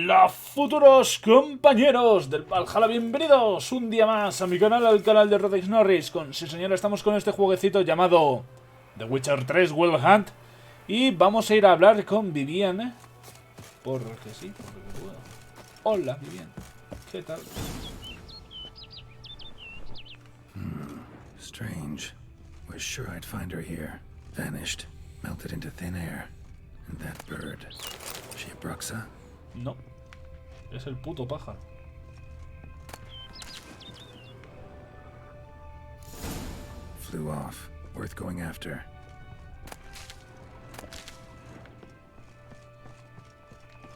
Hola futuros compañeros del Valhalla, bienvenidos un día más a mi canal, al canal de Rudex Norris. Sí señor, estamos con este jueguecito llamado The Witcher 3 Wild Hunt. Y vamos a ir a hablar con Vivian, porque sí, porque puedo. Hola Vivian, ¿qué tal? Strange. Was sure I'd find her here. Vanished. Melted into thin air. And that bird. She a Bruxa? No, es el puto pájaro. Flew off. Worth going after.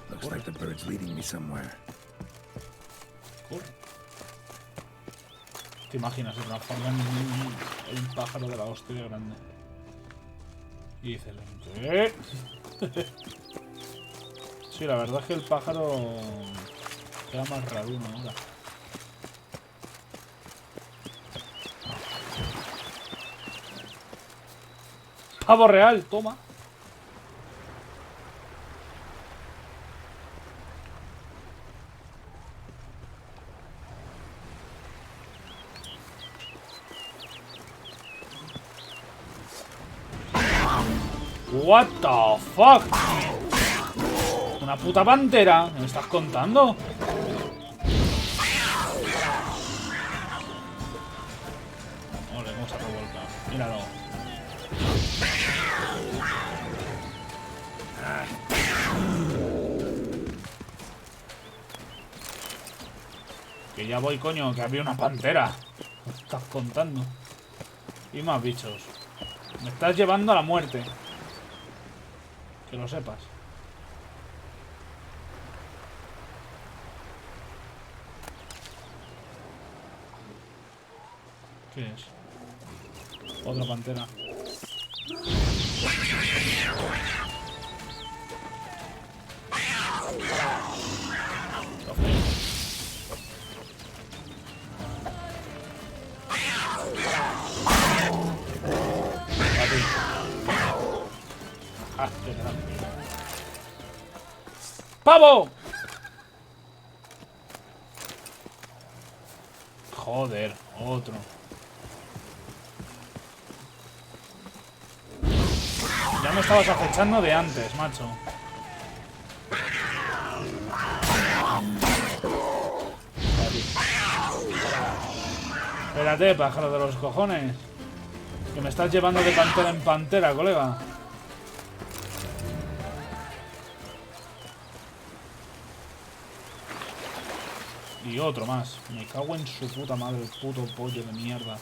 Looks like the bird's leading me somewhere. Corre. ¿Te imaginas? Se transforma en un pájaro de la hostia grande. Y dices, ¿qué? Sí, la verdad es que el pájaro queda más raro ahora. Pavo real, toma. What the fuck? Una puta pantera. ¿Me estás contando? Ole, cómo se ha revolcado. Míralo. Que ya voy, coño, que había una pantera. ¿Me estás contando? Y más bichos. Me estás llevando a la muerte. Que lo sepas. ¿Qué es? Otra pantera. ¡Pavo! Joder, otro. Ya me estabas acechando de antes, macho. Espérate, pájaro de los cojones. Que me estás llevando de pantera en pantera, colega. Y otro más. Me cago en su puta madre, el puto pollo de mierda.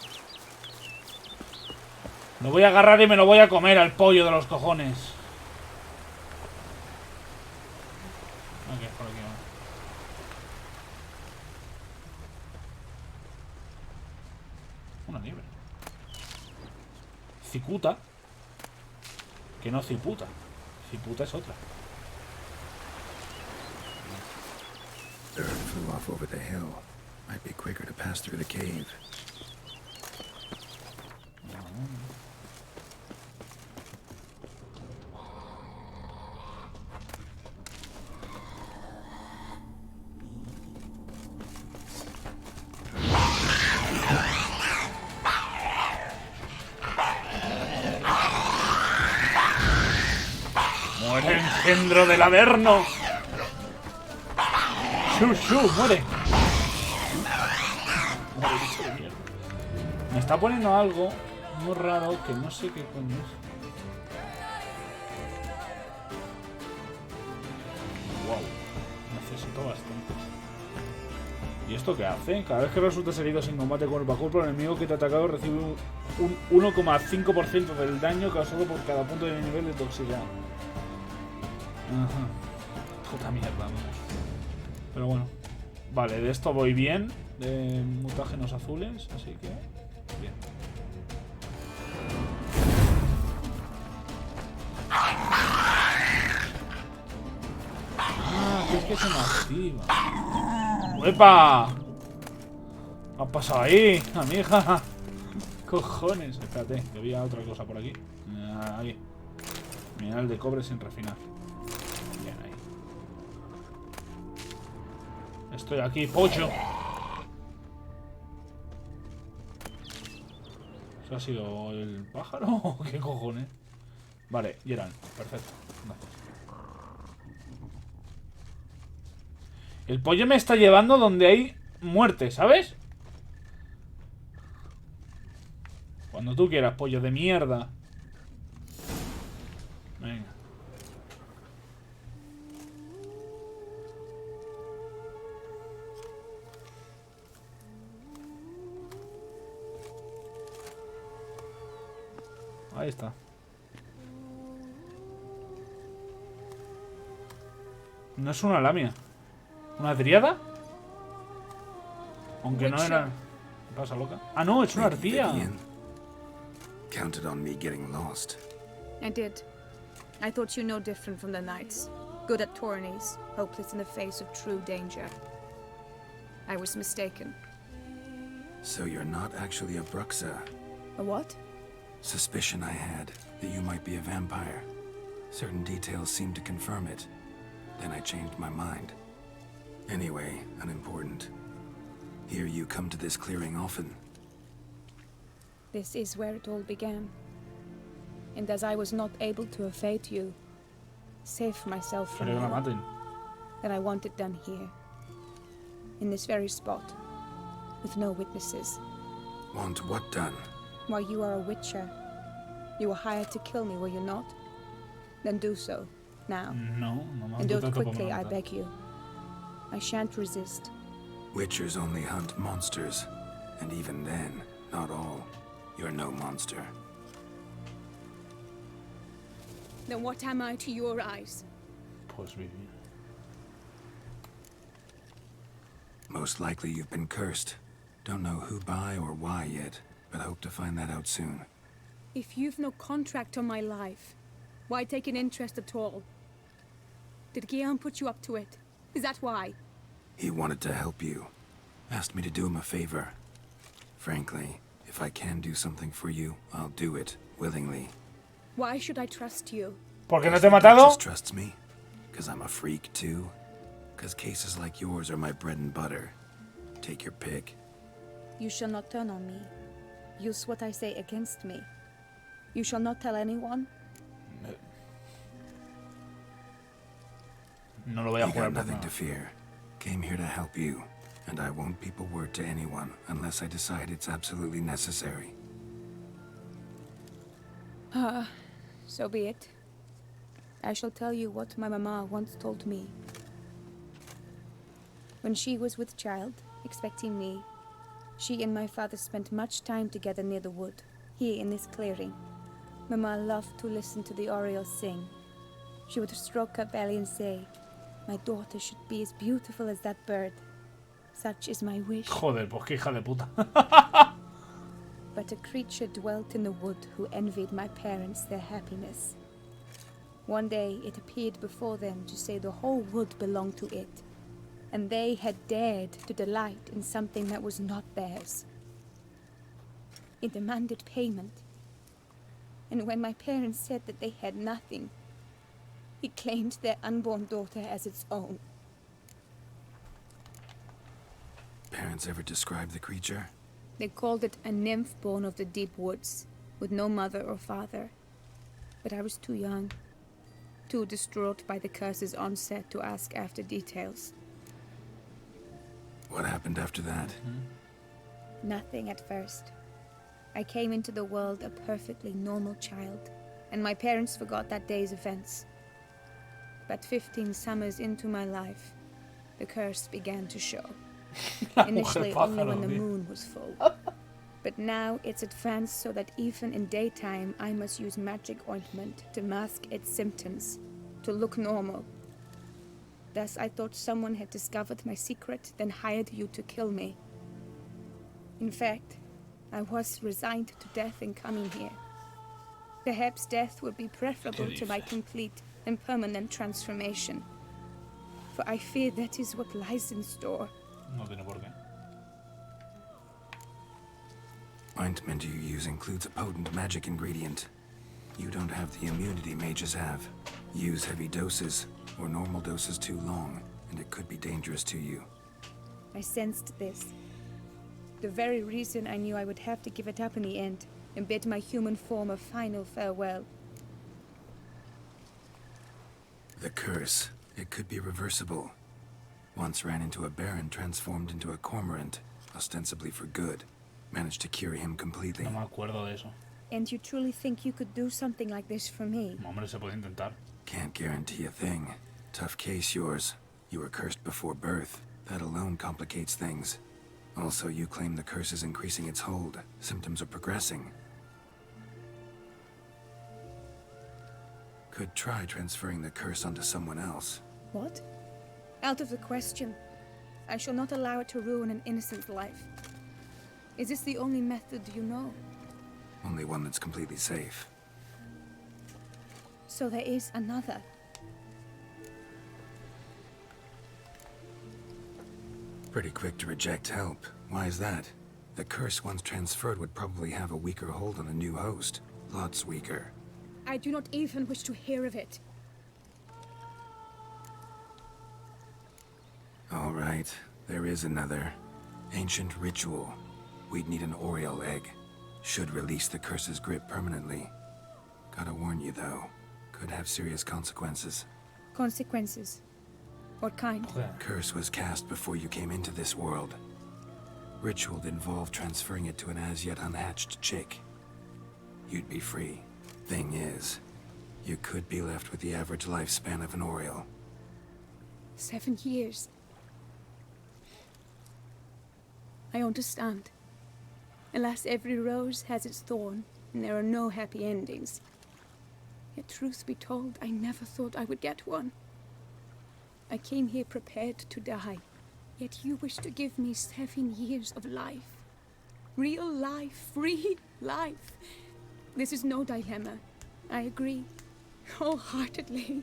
Lo voy a agarrar y me lo voy a comer al pollo de los cojones. Ok, por aquí va. Una liebre. Cicuta. Que no ciputa. Ciputa es otra. Bird flew off over the hill. Might be quicker to pass through the cave. ¡Muere, engendro del Averno! ¡Shu, shu! ¡Muere! Me está poniendo algo muy raro que no sé qué coño es. Wow, necesito bastantes. ¿Y esto qué hace? Cada vez que resultas herido sin combate cuerpo a cuerpo, el enemigo que te ha atacado recibe un 1,5% del daño causado por cada punto de nivel de toxicidad. Ajá. Puta mierda, vamos. Pero bueno. Vale, de esto voy bien. De mutágenos azules, así que... bien. Ah, que es que se me activa. ¡Uepa! ¿Qué ha pasado ahí, amiga? Cojones. Espérate, que había otra cosa por aquí. Ahí. Mineral de cobre sin refinar. Bien ahí. Estoy aquí, pollo. ¿Eso ha sido el pájaro? ¿Qué cojones? Vale, Gerald, perfecto. Gracias. El pollo me está llevando donde hay muerte, ¿sabes? Cuando tú quieras, pollo de mierda. Venga. Ahí está. No es una lamia. ¿Una dríada? Aunque no era... ¿Qué pasa, loca? Ah, no, es una arpía. Counted on me getting lost. I did. I thought you no different from the knights. Good at tourneys, hopeless in the face of true danger. I was mistaken. So you're not actually a Bruxa. A what? Suspicion I had that you might be a vampire. Certain details seemed to confirm it. Then I changed my mind. Anyway, unimportant. Here you come to this clearing often. This is where it all began. And as I was not able to evade you, save myself from Quiero que la you, maten. then I want it done here. In this very spot. With no witnesses. Want what done? Why, you are a witcher. You were hired to kill me, were you not? Then do so, now. No, no me And do han it tratado quickly, como I matar. beg you. I shan't resist. Witchers only hunt monsters. And even then, not all. You're no monster. Then what am I to your eyes? Pues vivir. Most likely you've been cursed. Don't know who by or why yet, but hope to find that out soon. If you've no contract on my life, why take an interest at all? Did Guillaume put you up to it? Is that why? He wanted to help you. Asked me to do him a favor. Frankly, if I can do something for you, I'll do it, willingly. Why should I trust you? ¿Por qué no Guess te he the matado? Duchess trusts me? Cause I'm a freak too? Cause cases like yours are my bread and butter. Take your pick. You shall not turn on me. Use what I say against me. You shall not tell anyone? No lo voy a You jugar got por nothing nada. to fear. Came here to help you, and I won't peep a word to anyone unless I decide it's absolutely necessary. So be it. I shall tell you what my mama once told me. When she was with child, expecting me, she and my father spent much time together near the wood, here in this clearing. Mama loved to listen to the orioles sing. She would stroke her belly and say, "My daughter should be as beautiful as that bird. Such is my wish." Joder, pues qué hija de puta. But a creature dwelt in the wood who envied my parents their happiness. One day it appeared before them to say the whole wood belonged to it, and they had dared to delight in something that was not theirs. It demanded payment, and when my parents said that they had nothing, it claimed their unborn daughter as its own. Parents ever describe the creature? They called it a nymph born of the deep woods, with no mother or father. But I was too young, too distraught by the curse's onset to ask after details. What happened after that? Nothing at first. I came into the world a perfectly normal child, and my parents forgot that day's events. But 15 summers into my life, the curse began to show. Initially only when the moon was full. But now it's advanced so that even in daytime I must use magic ointment to mask its symptoms, to look normal. Thus I thought someone had discovered my secret, then hired you to kill me. In fact, I was resigned to death in coming here. Perhaps death would be preferable to my complete and permanent transformation. For I fear that is what lies in store. No tiene por qué. Ointment you use includes a potent magic ingredient. You don't have the immunity mages have. Use heavy doses, or normal doses too long, and it could be dangerous to you. I sensed this. The very reason I knew I would have to give it up in the end and bid my human form a final farewell. The curse. It could be reversible. Once ran into a baron transformed into a cormorant, ostensibly for good. Managed to cure him completely. No me acuerdo de eso. And you truly think you could do something like this for me? Hombre, se puede intentar. Can't guarantee a thing. Tough case, yours. You were cursed before birth. That alone complicates things. Also, you claim the curse is increasing its hold. Symptoms are progressing. Could try transferring the curse onto someone else. What? Out of the question. I shall not allow it to ruin an innocent life. Is this the only method you know? Only one that's completely safe. So there is another. Pretty quick to reject help. Why is that? The curse once transferred would probably have a weaker hold on a new host. Lots weaker. I do not even wish to hear of it. All right, there is another. Ancient ritual. We'd need an Oriole egg. Should release the curse's grip permanently. Gotta warn you though, could have serious consequences. Consequences? What kind? Curse was cast before you came into this world. Ritual involved transferring it to an as-yet unhatched chick. You'd be free. Thing is, you could be left with the average lifespan of an Oriole. 7 years. I understand. Alas, every rose has its thorn, and there are no happy endings. Yet truth be told, I never thought I would get one. I came here prepared to die, yet you wish to give me 7 years of life. Real life, free life. This is no dilemma. I agree, wholeheartedly.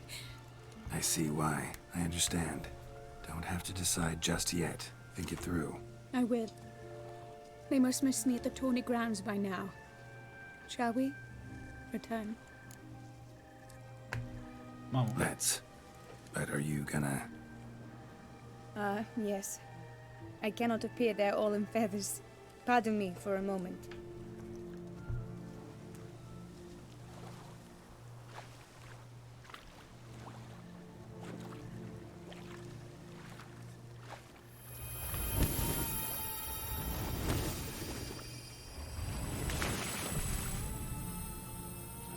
I see why. I understand. Don't have to decide just yet. Think it through. I will. They must miss me at the tourney grounds by now. Shall we? Return. Vamos. Let's. But are you gonna... Yes. I cannot appear there all in feathers. Pardon me for a moment.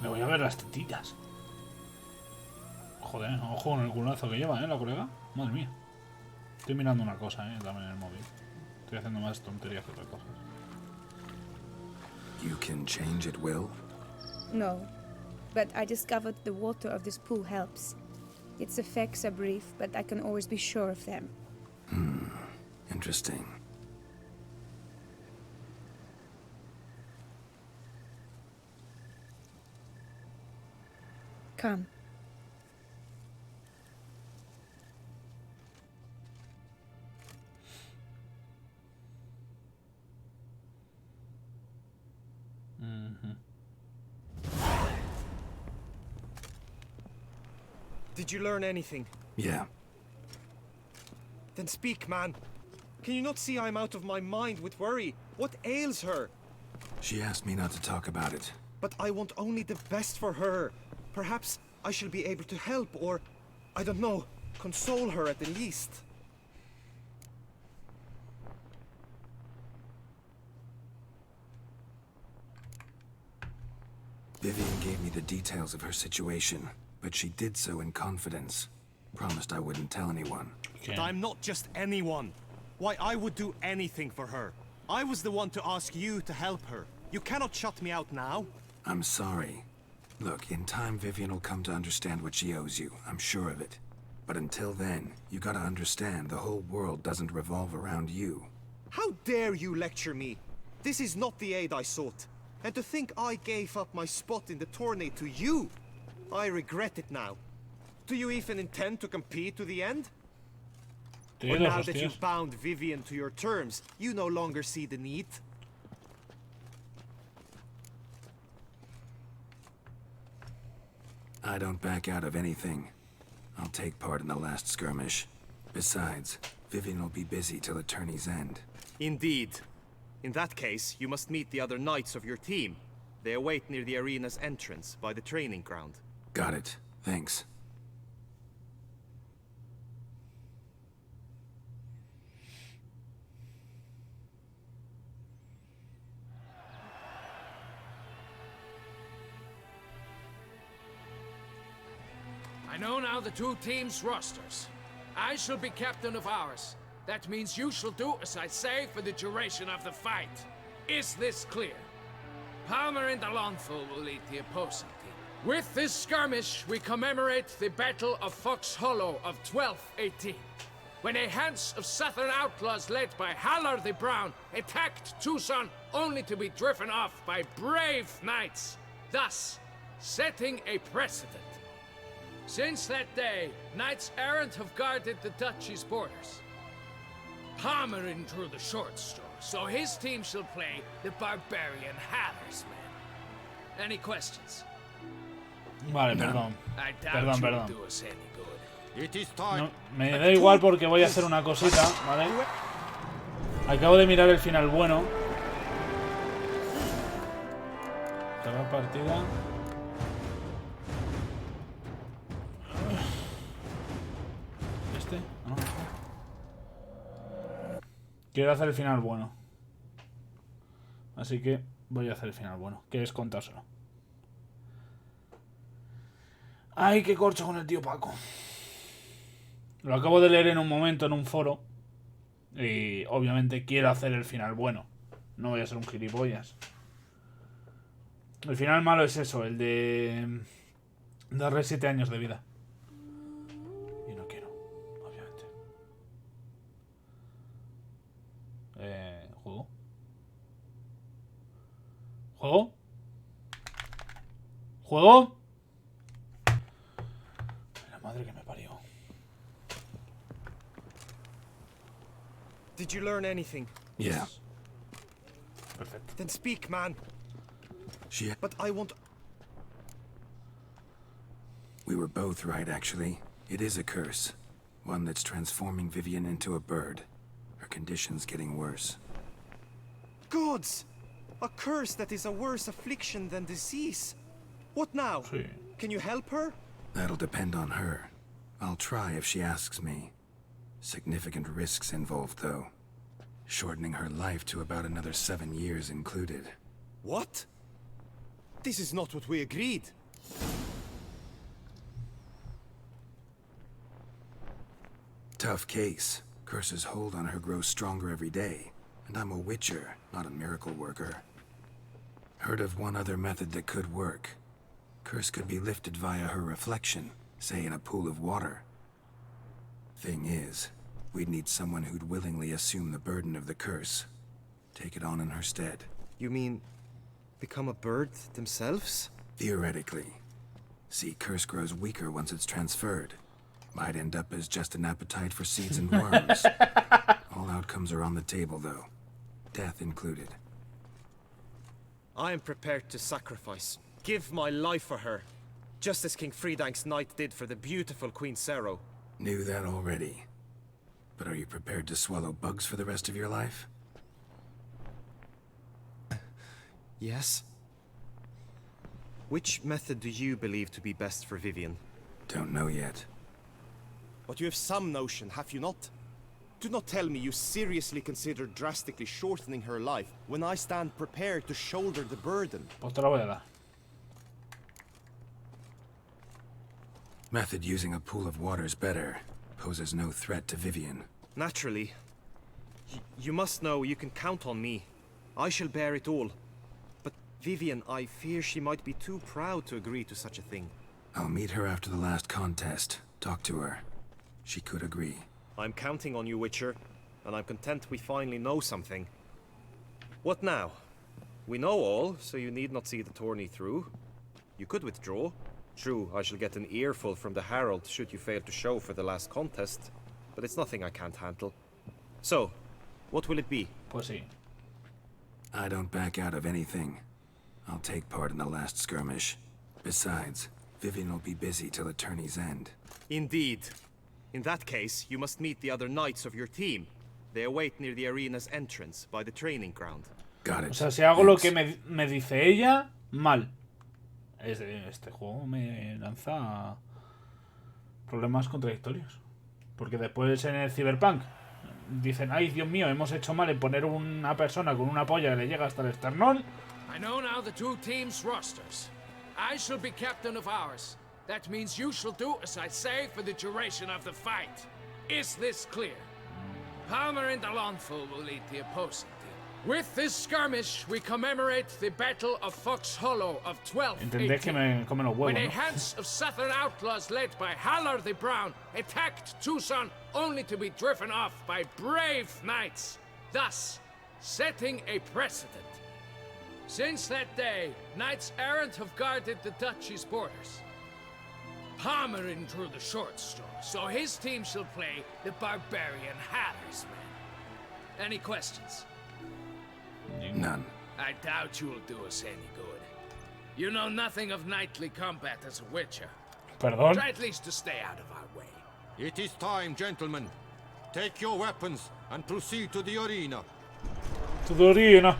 Me voy a ver las tetitas. Joder, ojo con el culazo que lleva, la colega. Madre mía. Estoy mirando una cosa, también en el móvil. Estoy haciendo más tonterías que otras cosas. You can change at will? No, but I discovered the water of this pool helps. Its effects are brief, but I can always be sure of them. Interesting. Come. Did you learn anything? Yeah. Then speak, man. Can you not see I'm out of my mind with worry? What ails her? She asked me not to talk about it. But I want only the best for her. Perhaps I shall be able to help or, I don't know, console her at the least. Vivian gave me the details of her situation, but she did so in confidence. Promised I wouldn't tell anyone. Okay. But I'm not just anyone. Why, I would do anything for her. I was the one to ask you to help her. You cannot shut me out now. I'm sorry. Look, in time Vivian will come to understand what she owes you. I'm sure of it. But until then, you gotta understand the whole world doesn't revolve around you. How dare you lecture me? This is not the aid I sought. And to think I gave up my spot in the tourney to you. I regret it now. Do you even intend to compete to the end? Or now that you've bound Vivian to your terms, you no longer see the need? I don't back out of anything. I'll take part in the last skirmish. Besides, Vivian will be busy till the tourney's end. Indeed. In that case, you must meet the other knights of your team. They await near the arena's entrance, by the training ground. Got it. Thanks. I know now the two teams' rosters. I shall be captain of ours. That means you shall do as I say for the duration of the fight. Is this clear? Palmer and Alonso will lead the opposing team. With this skirmish, we commemorate the Battle of Fox Hollow of 1218, when a hands of southern outlaws led by Hallar the Brown attacked Tucson only to be driven off by brave knights, thus setting a precedent. Since that day, knights errant have guarded the duchy's borders. Palmerin drew the short straw, so his team shall play the barbarian Hallar's men. Any questions? Vale, perdón. I doubt Perdón, you will perdón. do us any good. It is time. No, me da igual porque voy a hacer una cosita, ¿vale? Acabo de mirar el final bueno. Cerrar partida. ¿Este? No. Quiero hacer el final bueno. Así que voy a hacer el final bueno, que es contárselo. Ay, qué corcho con el tío Paco. Lo acabo de leer en un momento en un foro. Y obviamente quiero hacer el final bueno. No voy a ser un gilipollas. El final malo es eso, el de darle 7 años de vida. Y no quiero, obviamente. ¿Juego? ¿Juego? ¿Juego? La madre que me parió. Did you learn anything? Yeah. Perfecto. Then speak, man. She... But I want... We were both right, actually. It is a curse. One that's transforming Vivian into a bird. Her condition's getting worse. Gods! A curse that is a worse affliction than disease. What now? Sí. Can you help her? That'll depend on her. I'll try if she asks me. Significant risks involved, though. Shortening her life to about another 7 years included. What? This is not what we agreed. Tough case. Curse's hold on her grows stronger every day. And I'm a witcher, not a miracle worker. Heard of one other method that could work. Curse could be lifted via her reflection, say in a pool of water. Thing is, we'd need someone who'd willingly assume the burden of the curse. Take it on in her stead. You mean... become a bird themselves? Theoretically. See, curse grows weaker once it's transferred. Might end up as just an appetite for seeds and worms. All outcomes are on the table, though. Death included. I am prepared to sacrifice. Give my life for her. Just as King Fridank's knight did for the beautiful Queen Sero. Knew that already. But are you prepared to swallow bugs for the rest of your life? Yes. Which method do you believe to be best for Vivian? Don't know yet. But you have some notion, have you not? Do not tell me you seriously consider drastically shortening her life when I stand prepared to shoulder the burden. Pues te la voy a dar. Method using a pool of water's better. Poses no threat to Vivian. Naturally. You must know you can count on me. I shall bear it all. But Vivian, I fear she might be too proud to agree to such a thing. I'll meet her after the last contest. Talk to her. She could agree. I'm counting on you, Witcher, and I'm content we finally know something. What now? We know all, so you need not see the tourney through. You could withdraw. True, I shall get an earful from the Herald should you fail to show for the last contest, but it's nothing I can't handle. So, what will it be? Pues sí. I don't back out of anything. I'll take part in the last skirmish. Besides, Vivian will be busy till the tourney's end. Indeed. In that case, you must meet the other knights of your team. They await near the arena's entrance by the training ground. Got it. O sea, si hago lo que me dice ella, mal. Este juego me lanza problemas contradictorios. Porque después en el Cyberpunk dicen, ay, Dios mío, hemos hecho mal en poner una persona con una polla que le llega hasta el esternón. I know now the two teams' rosters. I shall be captain of ours. That means you shall do as I say for the duration of the fight. Is this clear? Palmer and Alonful will lead the opposing team. With this skirmish, we commemorate the Battle of Fox Hollow of 1218. Entendés que me comen los huevos, when a ¿no? hands of southern outlaws led by Hallar the Brown attacked Tucson only to be driven off by brave knights, thus setting a precedent. Since that day, knights errant have guarded the duchy's borders. Palmerin drew the short straw, so his team shall play the barbarian Hallar's men. Any questions? None. I doubt you'll do us any good. You know nothing of knightly combat as a witcher. Perdón. Try at least to stay out of our way. It is time, gentlemen. Take your weapons and proceed to the arena. Tudorina.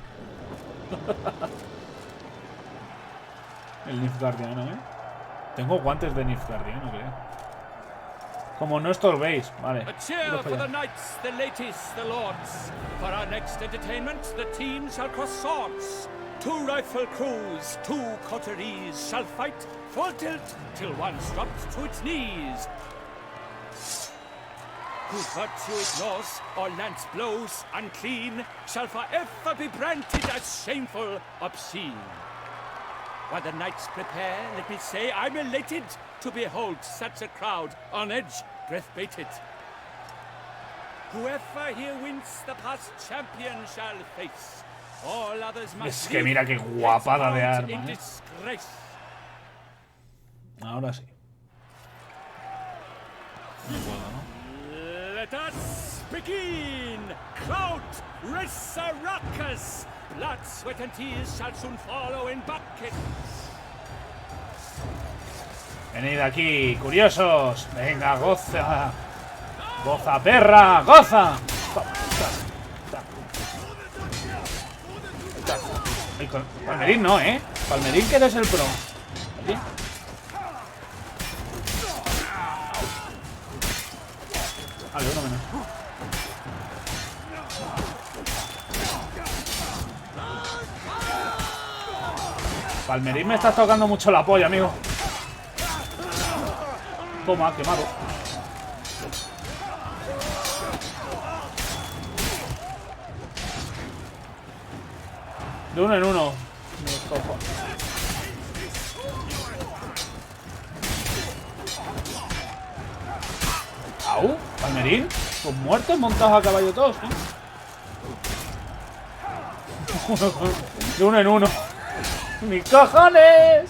El Nilfgaardiano, ¿eh? Tengo guantes de Nilfgaardiano, creo. Como no estorbéis, vale. A cheer for the knights, the ladies, the lords. For our next entertainment, the teams shall cross swords. 2 rifle crews, 2 coteries shall fight full tilt till one's dropped to its knees. Who virtue ignores or lance blows unclean shall forever be branded as shameful, obscene. While the knights prepare, let me say I'm elated to behold such a crowd on edge, breath-baited. Whoever here wins the past champion shall face. All others must Es que mira qué guapada de arma, in ¿eh? disgrace. Ahora sí. No puedo, ¿no? Let us begin! Crowd, race a ruckus! Blood, sweat and tears shall soon follow in buckets. Venid aquí, curiosos. Venga, goza. Goza, perra, goza. Ay, Palmerín no, ¿eh? Palmerín que eres el pro. ¿Sí? Vale, uno menos. Palmerín me estás tocando mucho la polla, amigo. Toma, quemado. De uno en uno. Me cojo. Au, Palmerín. Con muertos montados a caballo todos, ¿eh? De uno en uno. ¡Mis cojones!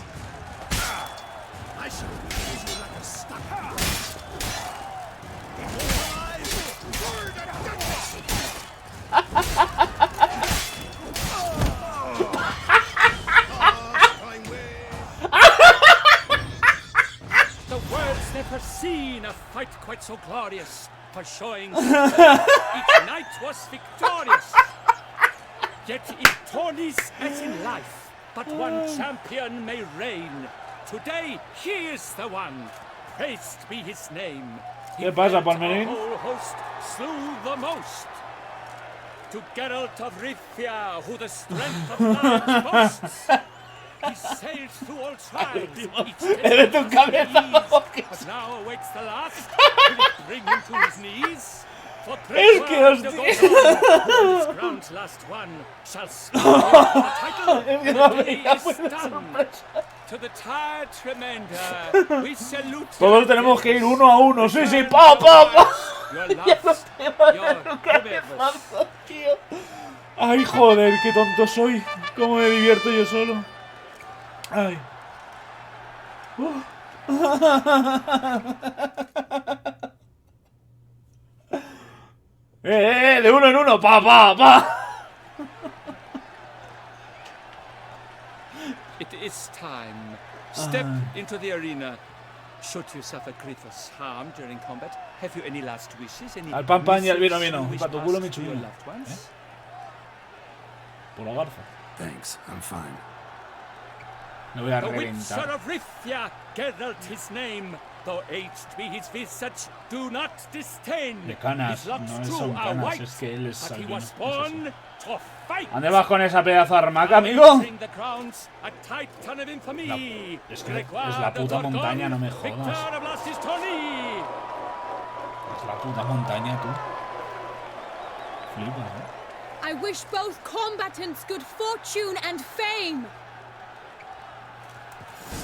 The world's never seen a fight quite so glorious, for showing each knight was victorious. Yet in tourneys as in life, but one champion may reign. Today he is the one. Praised be his name. ¿Qué pasa, Palmerín? The whole host slew the most. To Geralt of Rivia, who the strength of lions boasts. He sailed through all trials. Eres tu cabeza. But now awaits the last. Will it bring him to his knees? For Es que os this ground's last one shall score the title. Es que The no day había is buena done. sorpresa. To the tired remainder, we salute Todos tenemos que ir uno a uno. Sí, sí, pa, pa, pa. your Ya no loves, tengo your que quivers. tío. Ay, joder, qué tonto soy. Cómo me divierto yo solo. Ay. De uno en uno, pa, pa, pa. It is time. Step into the arena. Should you suffer grievous harm during combat, have you any last wishes? Any Al pan pan y al vino missives vino. you wish Pa' tu culo, passed mi to your chulino. loved ones? Por la garza. Thanks, I'm fine. Me voy a The Witcher reventar. of Rithia, Geralt his name. Though aged be his visage, do not disdain. De canas, His locks no true son are canas, white, es que él es but he albino. was Es así. born to fight. ¿Dónde vas con esa pedazo de armaca, amigo? Bring the crowns, a titan of infamy. Es que Gregoire es la de puta Gorgon, montaña, no me jodas. Victor of Last Estonie. Es la puta montaña, tú. Flipas, ¿eh? I wish both combatants good fortune and fame.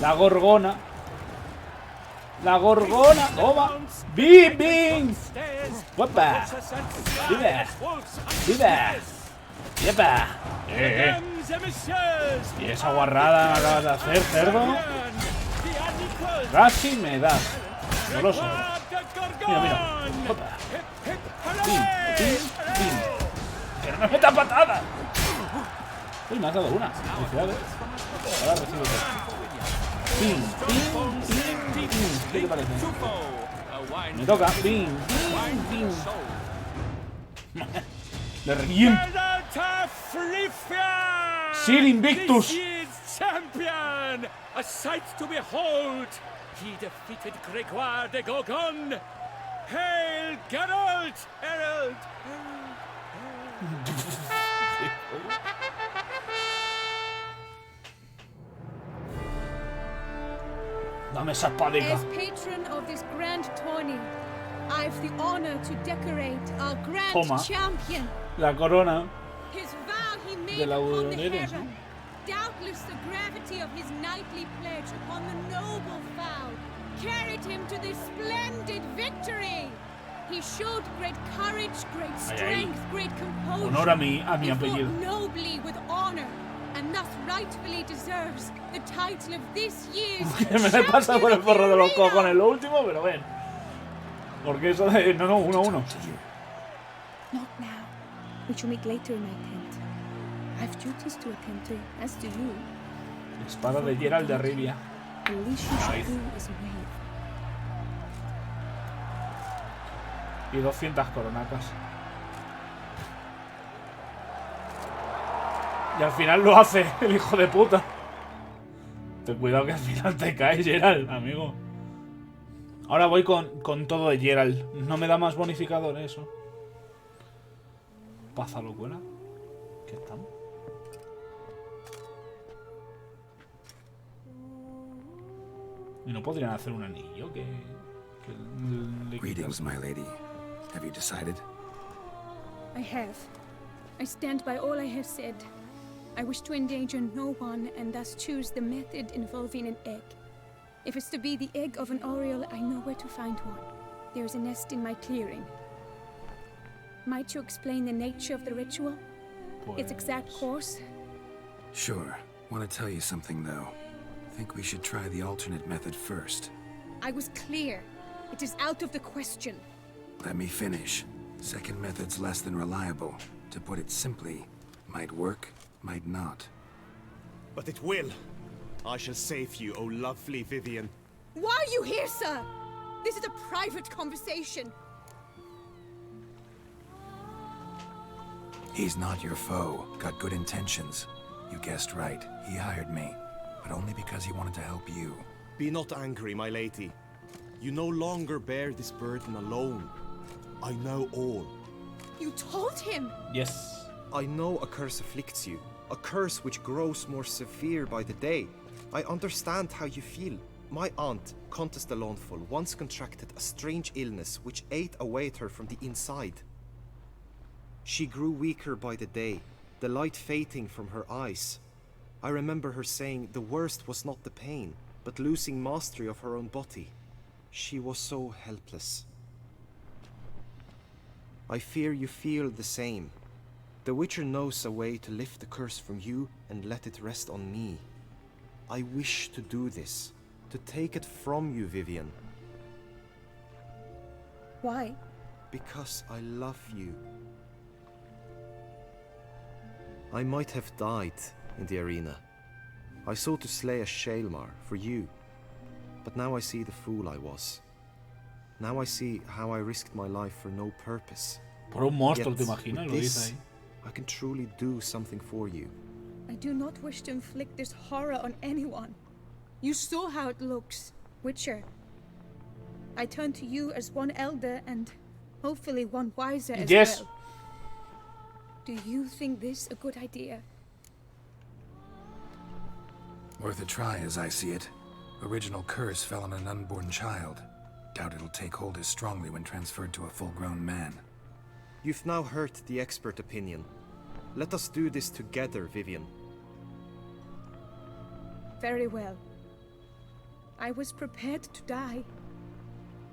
La gorgona. La gorgona. Toma. ¡Bim, bim! ¡Guapa! ¡Viva! ¡Viva! ¡Yepa! ¿Y esa guarrada me acabas de hacer, cerdo? Casi me das. No lo sé. Mira, mira. Opa. ¡Bim, bim, bim! ¡Que no me meta patada! Uy, me has dado una. Felicidades. Ahora recibo dos. Bim, bim, bim, bim. ¿Qué te parece? Me toca. Bim, bim, bim. Le reviento. Sir Invictus. Champion! A sight to behold! He defeated Gregoire de Gorgon! Hail Geralt! Herald! Dame esa espadica. As patron of this grand tourney, I've the honor to decorate our grand Toma. champion. La corona. His vow he made De la upon the Rudex, heron. Doubtless the gravity of his knightly pledge upon the noble vow carried him to this splendid victory. He showed great courage, great strength, great composure. Honor a mi He fought apellido. nobly with honor, and thus rightfully deserves the title of this year's Que me le pasa por el forro de los champion of the cojones lo último, pero ven. Porque eso de... No, no, 1-1. arena. Not now. We shall meet later in my tent. I've duties to attend to, as do you. Espada de Geralt de Rivia. The least you should do is wave. Y 200 coronacas. Y al final lo hace, el hijo de puta. Ten cuidado que al final te cae Geralt, amigo. Ahora voy con todo de Geralt. No me da más bonificador eso. Paza locura. ¿Qué estamos? ¿Y no podrían hacer un anillo que le Greetings, my lady. Have you decided? I have. I stand by all I have said. I wish to endanger no one and thus choose the method involving an egg. If it's to be the egg of an oriole, I know where to find one. There is a nest in my clearing. Might you explain the nature of the ritual? Its exact course? Sure. Want to tell you something, though. Think we should try the alternate method first. I was clear. It is out of the question. Let me finish. Second method's less than reliable. To put it simply, might work, might not. But it will. I shall save you, oh lovely Vivian. Why are you here, sir? This is a private conversation. He's not your foe. Got good intentions. You guessed right. He hired me. But only because he wanted to help you. Be not angry, my lady. You no longer bear this burden alone. I know all. You told him! Yes. I know a curse afflicts you. A curse which grows more severe by the day. I understand how you feel. My aunt, Countess de Lawnful, once contracted a strange illness which ate away at her from the inside. She grew weaker by the day, the light fading from her eyes. I remember her saying the worst was not the pain, but losing mastery of her own body. She was so helpless. I fear you feel the same. The Witcher knows a way to lift the curse from you and let it rest on me. I wish to do this, to take it from you, Vivian, Why? because I love you. I might have died in the arena. I sought to slay a Shaelmar for you. But now I see the fool I was. Now I see how I risked my life for no purpose. Por un monstruo, Yet, ¿te imaginas? with Lo dice this, ahí. I can truly do something for you. I do not wish to inflict this horror on anyone. You saw how it looks, Witcher. I turn to you as one elder and hopefully one wiser as Yes. well. Do you think this a good idea? Worth a try, as I see it. Original curse fell on an unborn child. Doubt it'll take hold as strongly when transferred to a full-grown man. You've now heard the expert opinion. Let us do this together, Vivian. Very well. I was prepared to die.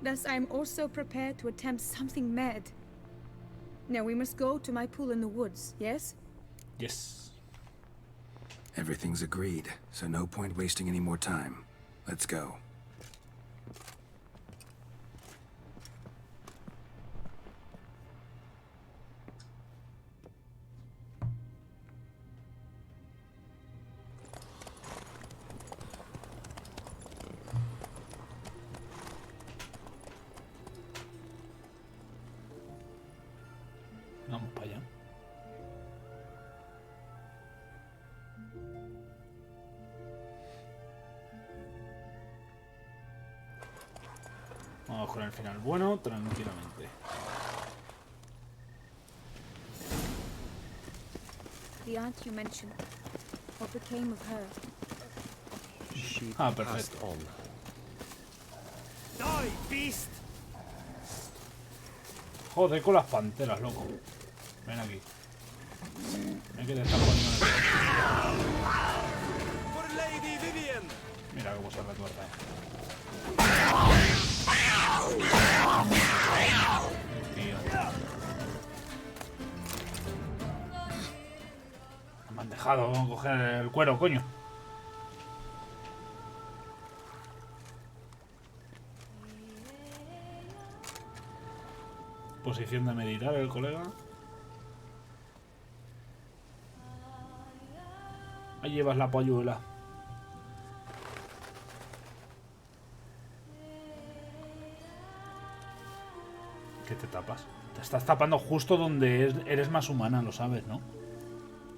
Thus I am also prepared to attempt something mad. Now we must go to my pool in the woods, yes? Yes. Everything's agreed, so no point wasting any more time. Let's go. Vamos para allá. Vamos con el final bueno, tranquilamente. The aunt you mentioned. What became of her? She Ah, passed perfecto. on. Die, beast! Joder con las panteras, loco. Ven aquí. Ven que te estás poniendo en el... For Lady Vivian! Mira cómo se retuerce. Tío. Me han dejado coger el cuero, coño. Posición de meditar el colega. Ahí llevas la polluela. ¿Qué te tapas? Te estás tapando justo donde eres más humana, lo sabes, ¿no?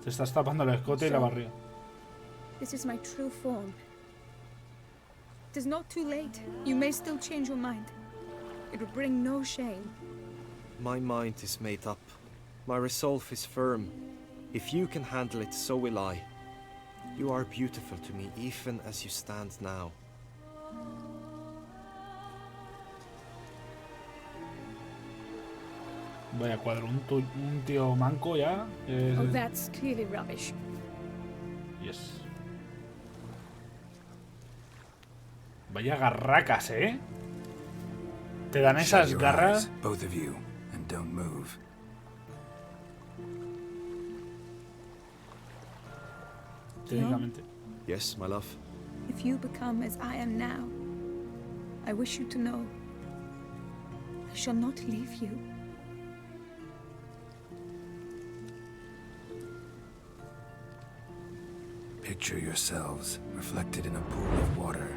Te estás tapando el escote y la barriga. This is my true form. It is not too late. You may still change your mind. It will bring no shame. My mind is made up. My resolve is firm. If you can handle it, so will I. You are beautiful to me, even as you stand now. Vaya cuadro, un tío manco ya. Oh, that's clearly rubbish. Yes. Vaya garracas, ¿eh? Te dan Shut esas your garras. eyes, both of you, and don't move. Técnicamente. Yes, my love. If you become as I am now, I wish you to know I shall not leave you. Picture yourselves reflected in a pool of water.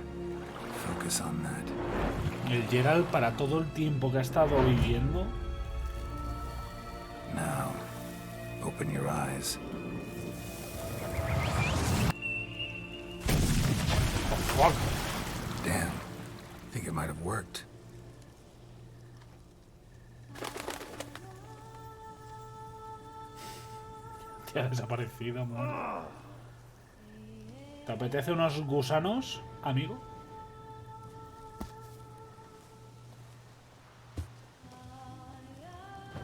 Focus on that. El Gerald, para todo el tiempo que ha estado viviendo. Now, open your eyes. Oh, fuck. Damn. Think it might have worked. Te ha desaparecido, man. ¿Te apetece unos gusanos, amigo?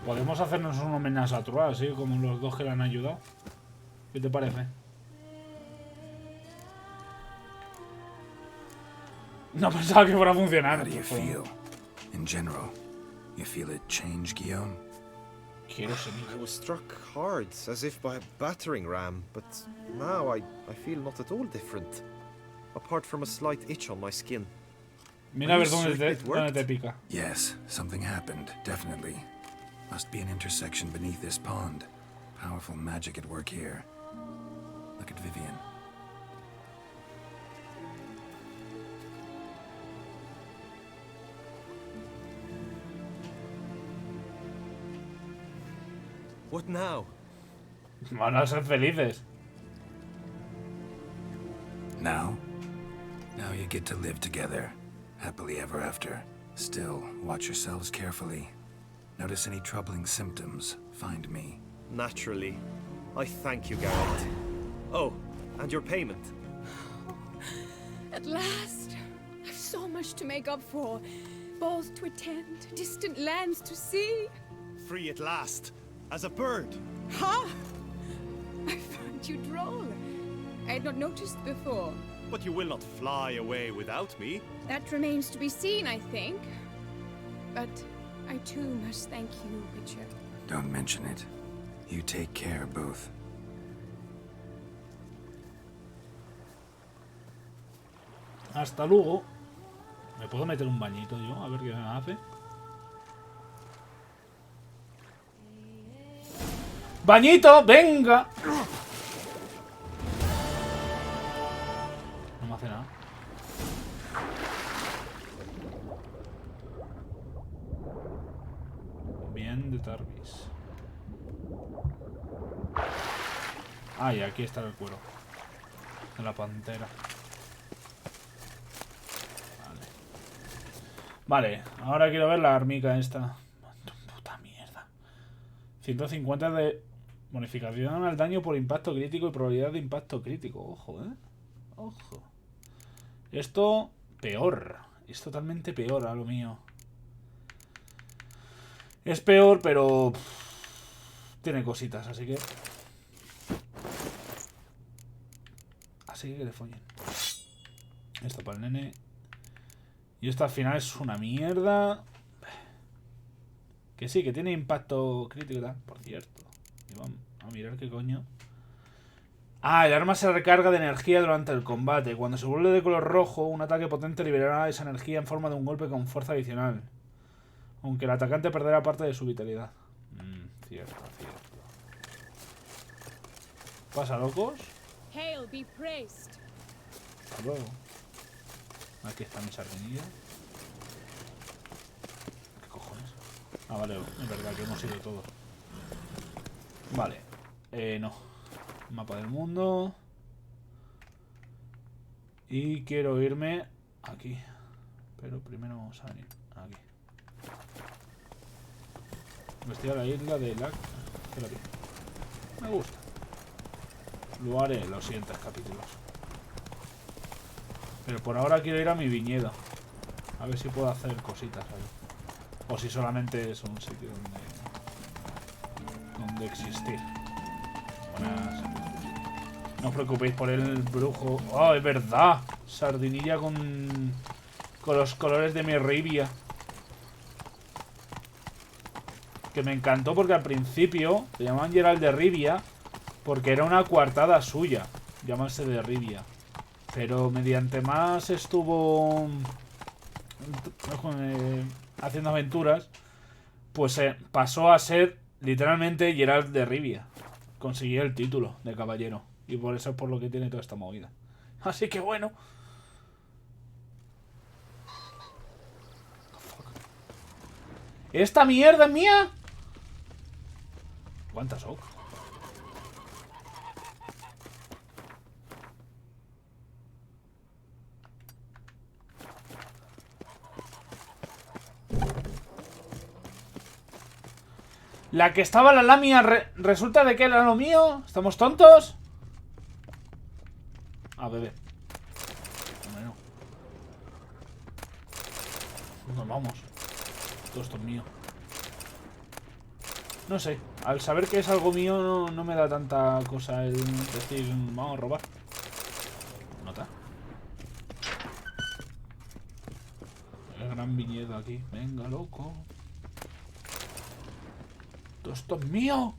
Podemos hacernos un homenaje a Troa, así como los dos que le han ayudado. ¿Qué te parece? No pensaba que fuera a funcionar. How do you feel? In general, you feel it change, Guillaume? Quiero seguir. I was struck hard, as if by a battering ram, but now I feel not at all different. Apart from a slight itch on my skin. Mira a ver Are you dónde certain it te worked? pica. Yes, something happened, definitely. Must be an intersection beneath this pond. Powerful magic at work here. Look at Vivian. What now? Van a ser felices. Now you get to live together, happily ever after. Still, watch yourselves carefully. Notice any troubling symptoms, find me. Naturally. I thank you, Garrett. Oh, and your payment. At last! I've so much to make up for. Balls to attend, distant lands to see. Free at last. As a bird. Ha! I found you droll. I had not noticed before. But you will not fly away without me. That remains to be seen, I think. But I too must thank you, Witcher. Don't mention it. You take care, both. Hasta luego. ¿Me puedo meter un bañito yo? A ver qué me hace. ¡Bañito! ¡Venga! No me hace nada. Bien de Tarbis. Ah, y aquí está el cuero de la pantera. Vale, ahora quiero ver la armica esta. Puta mierda. 150 de bonificación al daño por impacto crítico y probabilidad de impacto crítico. Ojo, ojo. Esto peor. Es totalmente peor a lo mío. Es peor, pero tiene cositas, así que... Así que le follen. Esto para el nene. Y esto al final es una mierda. Que sí, que tiene impacto crítico y tal, por cierto. Y vamos a mirar qué coño. Ah, el arma se recarga de energía durante el combate. Cuando se vuelve de color rojo, un ataque potente liberará esa energía en forma de un golpe con fuerza adicional. Aunque el atacante perderá parte de su vitalidad. Cierto, cierto. ¿Pasa, locos? Hail be praised. Hasta luego. Aquí está mi sardinilla. ¿Qué cojones? Ah, vale, es verdad que hemos ido todos. Vale. No. Mapa del mundo. Y quiero irme aquí. Pero primero vamos a venir aquí. Investigar la isla de Lac. Me gusta. Lo haré en los siguientes capítulos. Pero por ahora quiero ir a mi viñedo. A ver si puedo hacer cositas ahí. O si solamente es un sitio donde existir. Buenas. No os preocupéis por el brujo. ¡Oh, es verdad! Sardinilla con los colores de mi ribia. Que me encantó porque al principio le llamaban Gerald de Rivia porque era una coartada suya llamarse de Rivia. Pero mediante más estuvo haciendo aventuras, pues pasó a ser literalmente Gerald de Rivia. Consiguió el título de caballero. Y por eso es por lo que tiene toda esta movida. Así que bueno. ¿Esta mierda es mía? ¿Cuántas oc? La que estaba la lamia resulta de que era lo mío. ¿Estamos tontos? Ah, bebé. Bueno. Nos vamos. Todo esto es mío. No sé. Al saber que es algo mío no me da tanta cosa el decir vamos a robar. Nota. El gran viñedo aquí. Venga, loco. Todo esto es mío.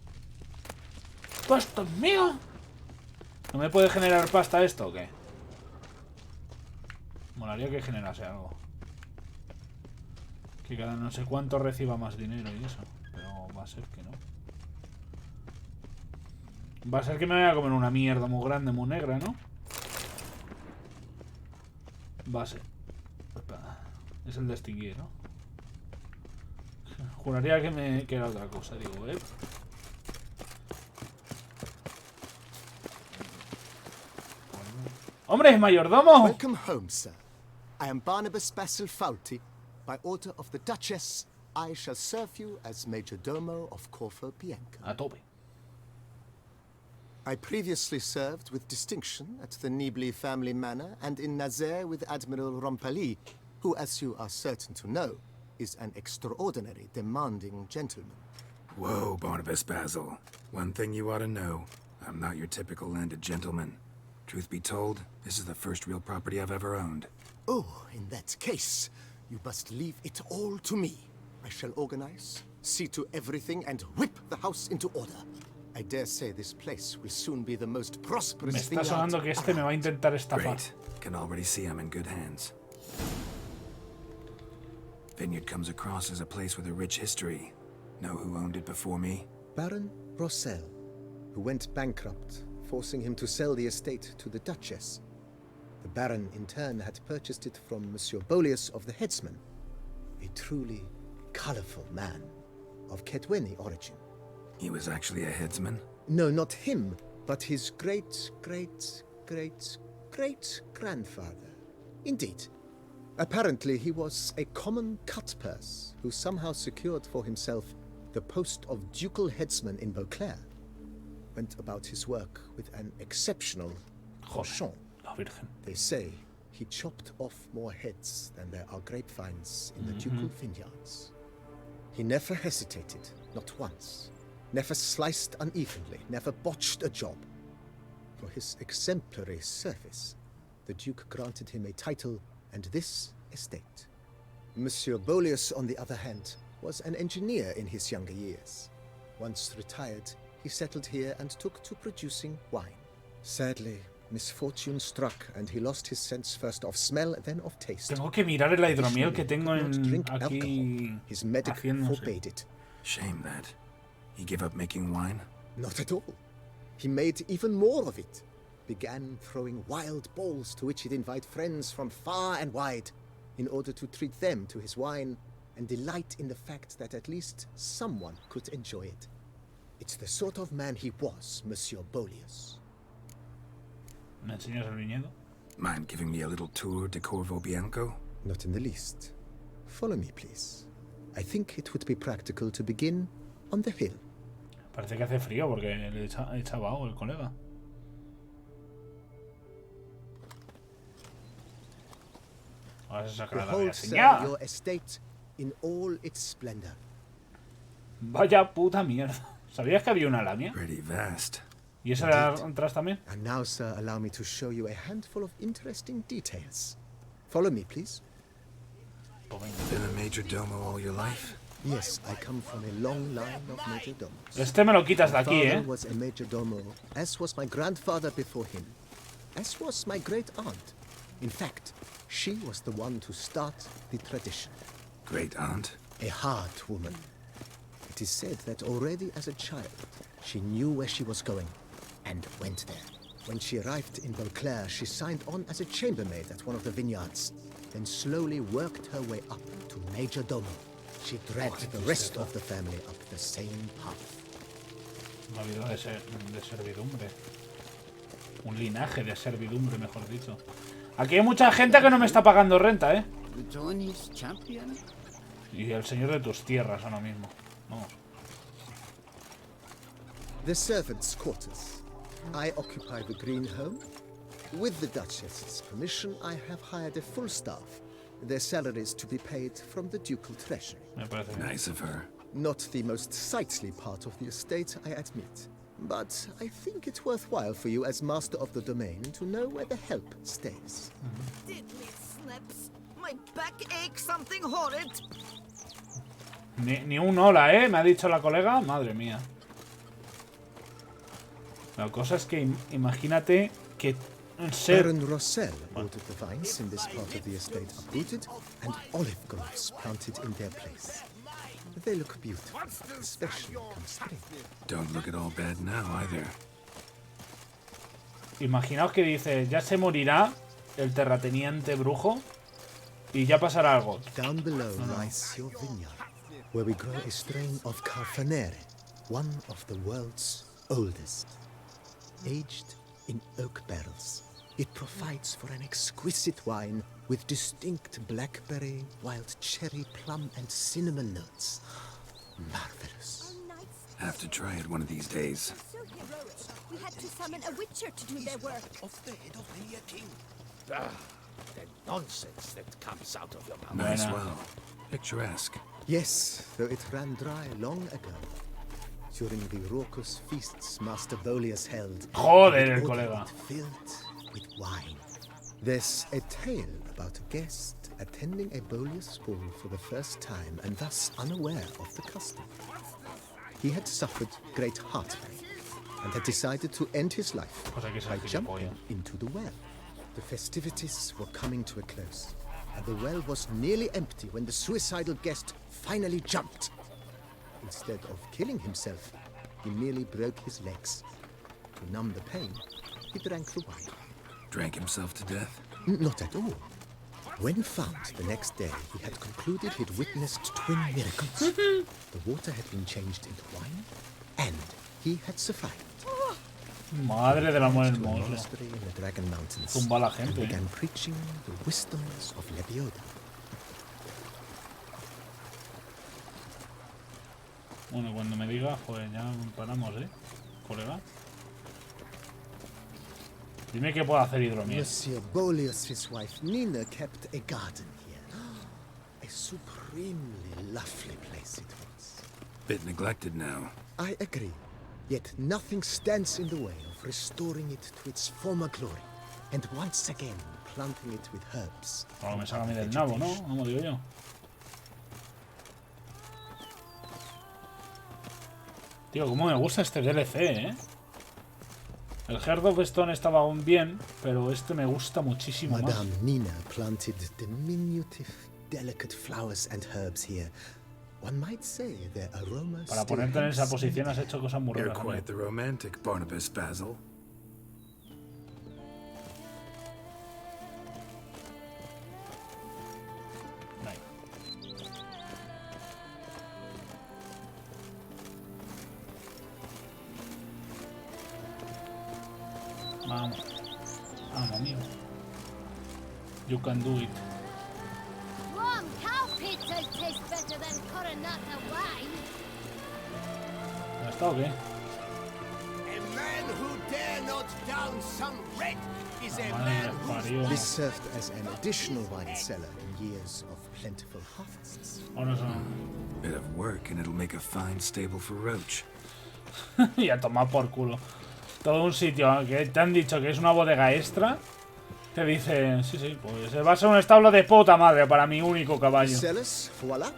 Todo esto es mío. ¿No me puede generar pasta esto o qué? Molaría que generase algo. Que cada no sé cuánto reciba más dinero y eso. Pero va a ser que no. Va a ser que me voy a comer una mierda muy grande, muy negra, ¿no? Va a ser. Es el de extinguir, ¿no? Juraría que era otra cosa, digo, ¡Hombre, mayordomo! Welcome home, sir. I am Barnabas Basil Faulty. By order of the Duchess, I shall serve you as Major Domo of Corfu Bianca. A tope. I previously served with distinction at the Nibley family manor and in Nazaire with Admiral Rompali, who, as you are certain to know, is an extraordinary, demanding gentleman. Whoa, Barnabas Basil. One thing you ought to know. I'm not your typical landed gentleman. Truth be told, this is the first real property I've ever owned. Oh, in that case, you must leave it all to me. I shall organize, see to everything, and whip the house into order. I dare say this place will soon be the most prosperous Me está vineyard sonando que este me va a intentar estafar. Great. Can already see I'm in good hands. Vineyard comes across as a place with a rich history. Know who owned it before me? Baron Rossel, who went bankrupt, forcing him to sell the estate to the Duchess. The Baron, in turn, had purchased it from Monsieur Bolius of the Headsman, a truly colorful man of Ketweni origin. He was actually a headsman? No, not him, but his great-great-great-great-grandfather. Indeed. Apparently, he was a common cutpurse who somehow secured for himself the post of ducal headsman in Beauclair. Went about his work with an exceptional caution. They say he chopped off more heads than there are grapevines in the ducal vineyards. He never hesitated, not once. Never sliced unevenly, never botched a job. For his exemplary service, the Duke granted him a title and this estate. Monsieur Bolius, on the other hand, was an engineer in his younger years. Once retired, he settled here and took to producing wine. Sadly, misfortune struck and he lost his sense first of smell, then of taste. Tengo que mirar el hidromiel que tengo en aquí. His medic forbade it. Shame that. He gave up making wine? Not at all. He made even more of it. Began throwing wild balls to which he'd invite friends from far and wide in order to treat them to his wine and delight in the fact that at least someone could enjoy it. It's the sort of man he was, Monsieur Bolius. ¿Me enseñas el viñedo? Mind giving me a little tour de Corvo Bianco? Not in the least. Follow me, please. I think it would be practical to begin on the hill. Parece que hace frío porque le echa vaho el colega. Ahora se sacará la Behold, sir, señal. your estate in all its splendor. Vaya puta mierda. ¿Sabías que había una lamia? Pretty vast. ¿Y esa de atrás también? And now, sir, allow me to show you a handful of interesting details. Follow me, please. Been a major domo all your life? Yes, I come from a long line of majordomos. Este me lo quitas de aquí, My father ¿eh? was a majordomo, as was my grandfather before him, as was my great aunt. In fact, she was the one to start the tradition. Great aunt? A hard woman. It is said that already as a child, she knew where she was going and went there. When she arrived in Beauclair, she signed on as a chambermaid at one of the vineyards, then slowly worked her way up to majordomo. She dragged the rest of the family up the same path. Una vida de servidumbre. Un linaje de servidumbre, mejor dicho. Aquí hay mucha gente que no me está pagando renta, ¿eh? Y el señor de tus tierras ahora mismo. Vamos. The servants' quarters. I occupy the green home. With the Duchess's permission, I have hired a full staff. Their salaries to be paid from the ducal treasury. Me parece bien. Nice of her. Not the most sightly part of the estate, I admit. But I think it's worthwhile for you as master of the domain to know where the help stays. Diddly slips. My back aches something horrid. Ni un hola, ¿eh? Me ha dicho la colega. Madre mía. La cosa es que imagínate que ser... Baron Rossel ordered the vines in this part of the estate uprooted and olive groves planted in their place. They look beautiful, especially come spring. Don't look at all bad now either. Imaginaos que dice, ya se morirá el terrateniente brujo y ya pasará algo. Down below lies your vineyard, where we grow a strain of Carfanere, one of the world's oldest, aged in oak barrels. It provides for an exquisite wine with distinct blackberry, wild cherry, plum, and cinnamon notes. Marvelous. Have to try it one of these days. So heroic. We had to summon a witcher to do their work. Of the head of many a king. Ah, the nonsense that comes out of your mouth. Nice well. Picturesque. Yes, though it ran dry long ago. During the raucous feasts Master Bolius held. Joder, el colega. Filled with wine. There's a tale about a guest attending a Bolius ball for the first time and thus unaware of the custom. He had suffered great heartbreak and had decided to end his life by jumping into the well. The festivities were coming to a close, and the well was nearly empty when the suicidal guest finally jumped. Instead of killing himself, he merely broke his legs. To numb the pain, he drank the wine. Drank himself to death? Not at all. When found the next day, he had concluded he'd witnessed twin miracles. The water had been changed into wine, and he had survived. Madre del amor To a hermoso. monastery in the Dragon Mountains, Tumba la and gente. began preaching the wisdoms of Lebioda. Bueno, cuando me diga, joder, ya paramos, colega. Dime qué puedo hacer hidromiel. Monsieur Bolius, his wife Nina, kept a garden here. A supremely lovely place it was. Bit neglected now. I agree. Yet nothing stands in the way of restoring it to its former glory, and once again planting it with herbs. Ahora me saca a mí del nabo, ¿no? Como digo yo. Tío, cómo me gusta este DLC, El Heart of Stone estaba aún bien, pero este me gusta muchísimo más. Madame Nina planted diminutive, delicate flowers and herbs here. One might say their aromas. Para ponerte en esa posición has hecho cosas muy You're raras. quite the romantic, Barnabas Basil. Vamos. Vamos, amigo. You can do it. Warm cow pizza tastes better than Coronata wine. ¿Ya está o qué? A man who dare not down some red is a Madre man que who's parió. This served as an additional wine cellar in years of plentiful harvests. Ahora son... Bit of work and it'll make a fine stable for Roach. y a tomar por culo. Todo un sitio que te han dicho que es una bodega extra. Te dicen, sí, pues va a ser un establo de puta madre para mi único caballo. Cellars, voila.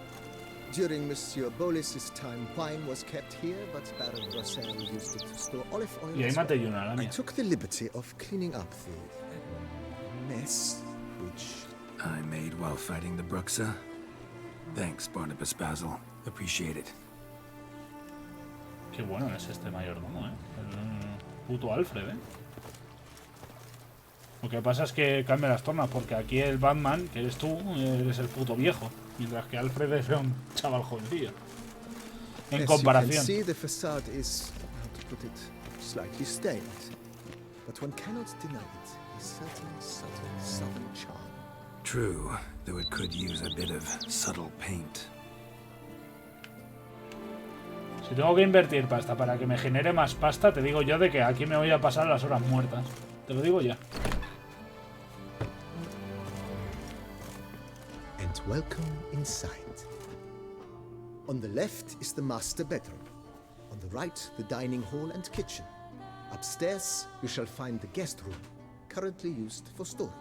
During Monsieur Bolis's time, wine was kept here, but Baron Rossel used it to store olive oil. Y ahí as maté well. yo una I araña. took the liberty of cleaning up the mess, which I made while fighting the Bruxa. Thanks, Barnabas Basil. Appreciate it. Qué bueno es este mayordomo, El puto Alfred, Lo que pasa es que cambia las tornas, porque aquí el Batman, que eres tú, eres el puto viejo. Mientras que Alfred es un chaval jovencillo. En as comparación. you can see, the facade is, how to put it, slightly stained. But one cannot deny it. A certain subtle southern charm. True, though it could use a bit of subtle paint. Si tengo que invertir pasta para que me genere más pasta, te digo yo de que aquí me voy a pasar las horas muertas. Te lo digo ya. And welcome inside. On the left is the master bedroom. On the right, the dining hall and kitchen. Upstairs, you shall find the guest room, currently used for storage.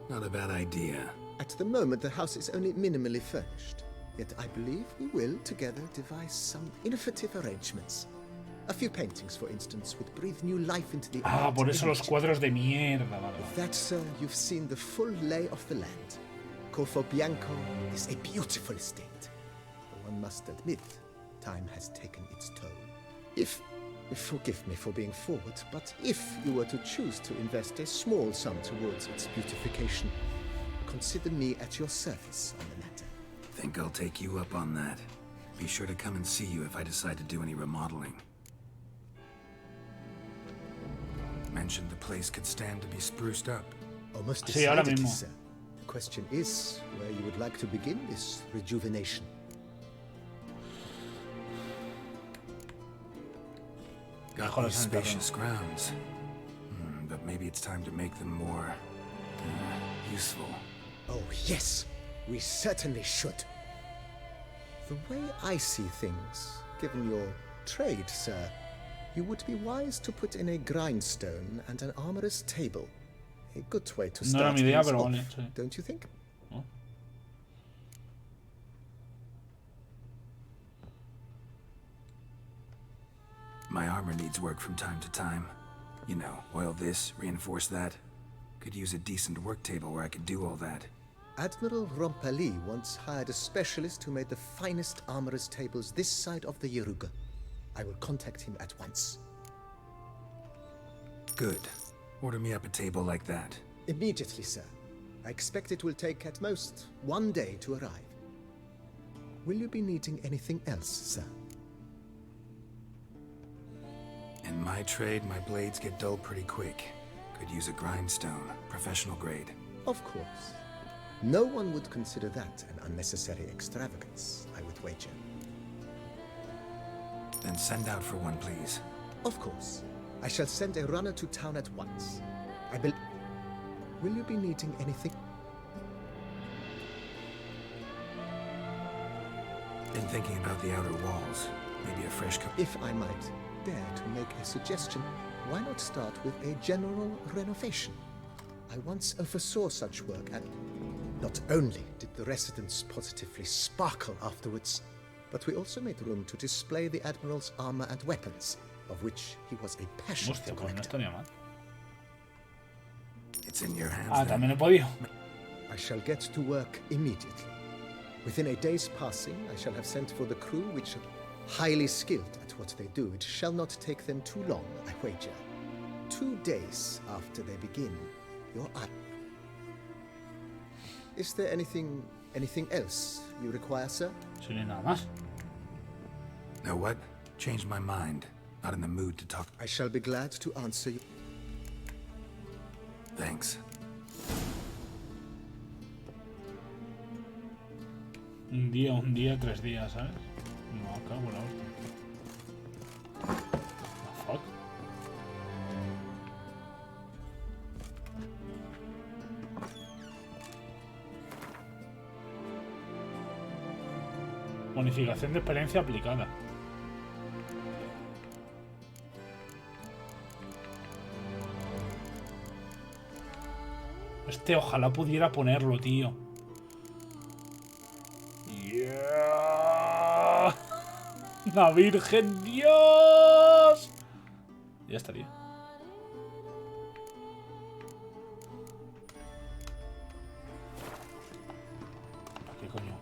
Not a bad idea. At the moment, the house is only minimally furnished. Yet I believe we will, together, devise some innovative arrangements. A few paintings, for instance, would breathe new life into the Ah, art por eso los image. cuadros de mierda, vale. With that, sir, you've seen the full lay of the land. Corfo Bianco is a beautiful estate. But one must admit, time has taken its toll. Forgive me for being forward, but if you were to choose to invest a small sum towards its beautification, consider me at your service on the matter. Think I'll take you up on that. Be sure to come and see you if I decide to do any remodeling. mentioned the place could stand to be spruced up. Almost Sí, ahora decidedly, mismo. sir. The question is where you would like to begin this rejuvenation. Got Mejor these es en el spacious grounds. But maybe it's time to make them more useful. Oh, yes. We certainly should. The way I see things, given your trade, sir, you would be wise to put in a grindstone and an armorer's table. A good way to No era start mi idea, things pero off, vale, sí. don't you think? My armor needs work from time to time. You know, oil this, reinforce that. Could use a decent work table where I could do all that. Admiral Rompali once hired a specialist who made the finest armorer's tables this side of the Yaruga. I will contact him at once. Good. Order me up a table like that. Immediately, sir. I expect it will take at most 1 day to arrive. Will you be needing anything else, sir? In my trade, my blades get dull pretty quick. Could use a grindstone, professional grade. Of course. No one would consider that an unnecessary extravagance, I would wager. Then send out for one, please. Of course. I shall send a runner to town at once. Will you be needing anything? Been thinking about the outer walls. Maybe a fresh coat. If I might dare to make a suggestion, why not start with a general renovation? I once oversaw such work, and not only did the residents positively sparkle afterwards, but we also made room to display the Admiral's armor and weapons, of which he was a passionate Hostia, pues no collector. estaría mal. It's in your hands. Ah, then. también he podido. I shall get to work immediately. Within a day's passing, I shall have sent for the crew, which are highly skilled at what they do. It shall not take them too long, I wager. 2 days after they begin, your eye. Is there anything else you require, sir? Si no hay nada más. Know what? Changed my mind. Not in the mood to talk. I shall be glad to answer you. Thanks. Un día, 3 días, ¿sabes? No, cago en la hostia. The fuck? Bonificación de experiencia aplicada. Ojalá pudiera ponerlo, tío. Yeah. ¡La Virgen Dios! Ya estaría. ¿Qué coño?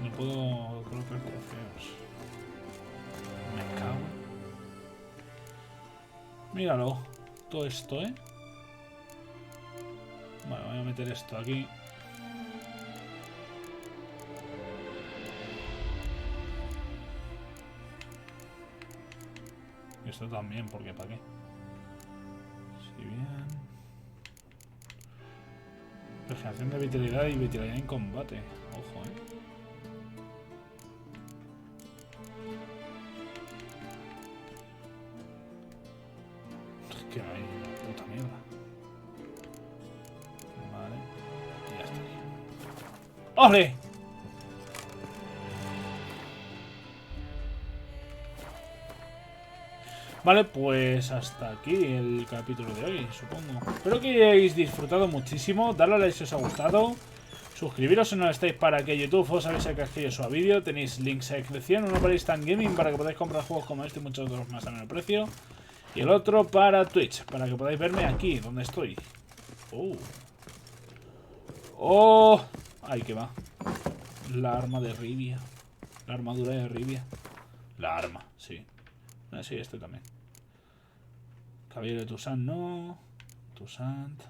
No puedo colocar trofeos. Me cago. Míralo. Todo esto, ¿eh? Vale, voy a meter esto aquí. Y esto también, porque ¿para qué? Si bien... Regeneración de vitalidad y vitalidad en combate. Ojo, ¿eh? Es que no hay una puta mierda. Vale. Y ya estaría. ¡Ole! Vale, pues hasta aquí el capítulo de hoy, supongo. Espero que hayáis disfrutado muchísimo. Darle a like si os ha gustado. Suscribiros si no estáis para que YouTube os avise que aquello suba vídeo. Tenéis links en la descripción. Uno para Instant Gaming para que podáis comprar juegos como este y muchos otros más a menor precio. Y el otro para Twitch, para que podáis verme aquí, donde estoy. ¡Oh! ¡Oh! ¡Ahí que va! La arma de Rivia. La armadura de Rivia. La arma, sí. Sí, este también. Caballero de Toussaint, no. Toussaint.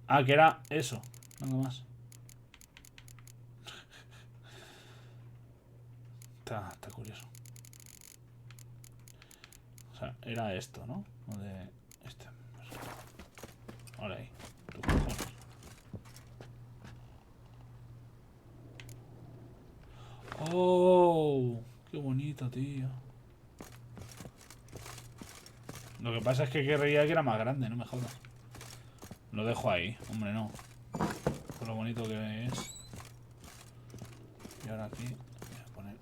Ah, que era eso. Nada más. Está curioso. O sea, era esto, ¿no? O de este. Ahora ahí. Tu cojones. ¡Oh! ¡Qué bonito, tío! Lo que pasa es que querría que era más grande, no me jodas. Lo dejo ahí, hombre, no. Por lo bonito que es. Y ahora aquí voy a poner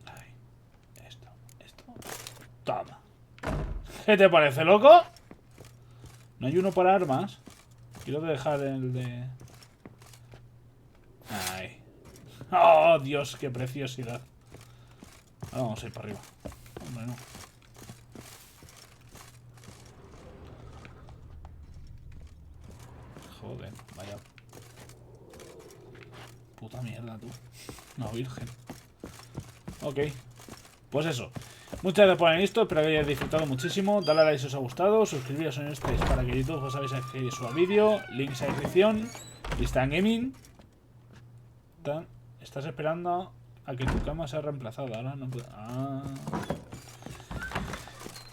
ahí. Esto. Toma. ¿Qué te parece, loco? No hay uno para armas. Quiero dejar el de... Ahí. ¡Oh, Dios! ¡Qué preciosidad! Ahora vamos a ir para arriba. Hombre, no. Joder, vaya. Puta mierda, tú. No, virgen. Ok. Pues eso. Muchas gracias por haber visto. Espero que hayáis disfrutado muchísimo. Dale a like si os ha gustado. Suscribiros en este para que YouTube os aviséis que suba vídeo. Links a descripción. Instant Gaming. Estás esperando a que tu cama sea reemplazada. Ahora no puedo.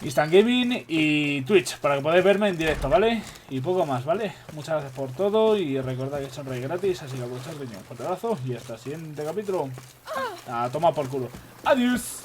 Instant Gaming y Twitch para que podáis verme en directo, ¿vale? Y poco más, ¿vale? Muchas gracias por todo y recordad que son rey gratis, así que aprovechad, un fuerte abrazo y hasta el siguiente capítulo. A tomar por culo. Adiós.